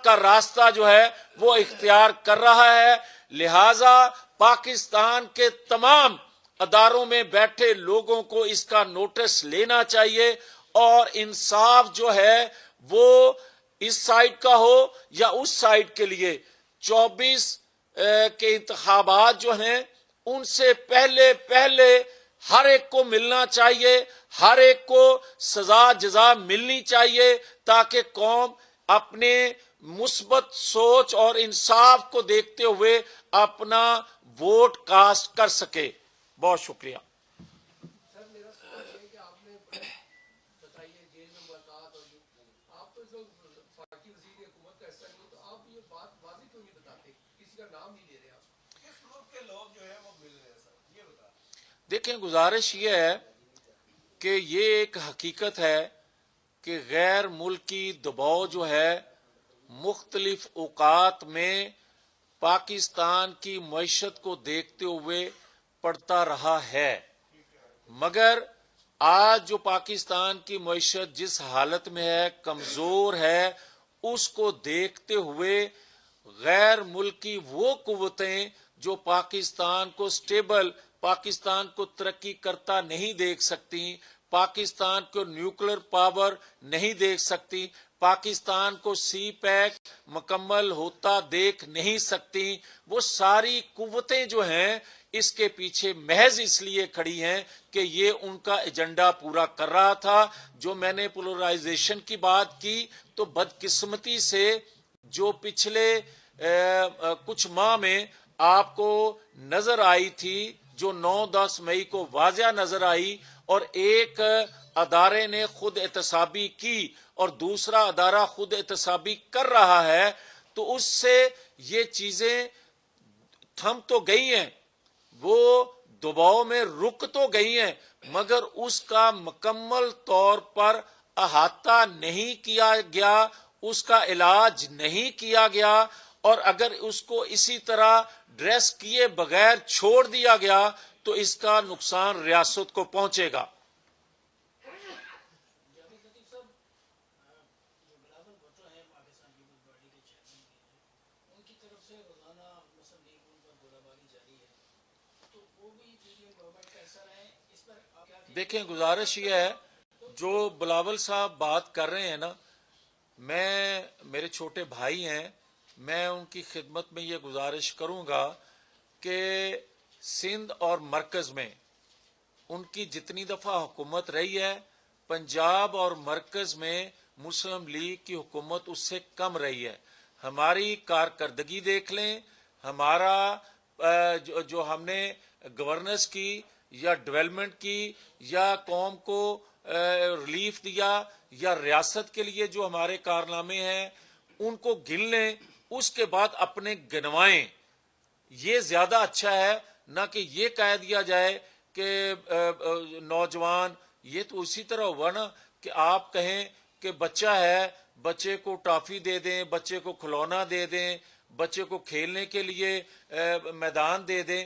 کا راستہ جو ہے وہ اختیار کر رہا ہے. لہذا پاکستان کے تمام اداروں میں بیٹھے لوگوں کو اس کا نوٹس لینا چاہیے اور انصاف جو ہے وہ اس سائڈ کا ہو یا اس سائڈ کے لیے 24 کے انتخابات جو ہیں ان سے پہلے ہر ایک کو ملنا چاہیے, ہر ایک کو سزا جزا ملنی چاہیے تاکہ قوم اپنے مثبت سوچ اور انصاف کو دیکھتے ہوئے اپنا ووٹ کاسٹ کر سکے. بہت شکریہ. سر میرا سوال یہ ہے کہ آپ نے بتائیے جیل میں ملاقات اور آپ تو اس وقت فاقی وزیر حکومت کا حصہ نہیں, تو آپ یہ بات واضح کیوں نہیں بتاتے, کسی کا نام نہیں لے رہے آپ, کس گروپ کے لوگ جو ہے وہ مل رہے ہیں سر یہ بتا. دیکھیں گزارش یہ ہے کہ یہ ایک حقیقت ہے کہ غیر ملکی دباؤ جو ہے مختلف اوقات میں پاکستان کی معیشت کو دیکھتے ہوئے پڑتا رہا ہے, مگر آج جو پاکستان کی معیشت جس حالت میں ہے, کمزور ہے, اس کو دیکھتے ہوئے غیر ملکی وہ قوتیں جو پاکستان کو سٹیبل, پاکستان کو ترقی کرتا نہیں دیکھ سکتی, پاکستان کو نیوکلر پاور نہیں دیکھ سکتی, پاکستان کو سی پیک مکمل ہوتا دیکھ نہیں سکتی, وہ ساری قوتیں جو ہیں اس کے پیچھے محض اس لیے کھڑی ہیں کہ یہ ان کا ایجنڈا پورا کر رہا تھا. جو میں نے پولرائزیشن کی بات کی تو بدقسمتی سے جو پچھلے کچھ ماہ میں آپ کو نظر آئی تھی, جو 9-10 مئی کو واضح نظر آئی, اور ایک ادارے نے خود احتسابی کی اور دوسرا ادارہ خود احتسابی کر رہا ہے, تو اس سے یہ چیزیں تھم تو گئی ہیں, وہ دباؤ میں رک تو گئی ہیں, مگر اس کا مکمل طور پر احاطہ نہیں کیا گیا, اس کا علاج نہیں کیا گیا, اور اگر اس کو اسی طرح ڈریس کیے بغیر چھوڑ دیا گیا تو اس کا نقصان ریاست کو پہنچے گا. دیکھیں گزارش یہ ہے, جو بلاول صاحب بات کر رہے ہیں نا, میرے چھوٹے بھائی ہیں, میں ان کی خدمت میں یہ گزارش کروں گا کہ سندھ اور مرکز میں ان کی جتنی دفعہ حکومت رہی ہے, پنجاب اور مرکز میں مسلم لیگ کی حکومت اس سے کم رہی ہے. ہماری کارکردگی دیکھ لیں, ہمارا جو ہم نے گورننس کی یا ڈیولپمنٹ کی یا قوم کو ریلیف دیا یا ریاست کے لیے جو ہمارے کارنامے ہیں ان کو گن لیں, اس کے بعد اپنے گنوائیں. یہ زیادہ اچھا ہے نہ کہ یہ کہہ دیا جائے کہ نوجوان, یہ تو اسی طرح ہوا نا کہ آپ کہیں کہ بچہ ہے, بچے کو ٹافی دے دیں, بچے کو کھلونا دے دیں, بچے کو کھیلنے کے لیے میدان دے دیں.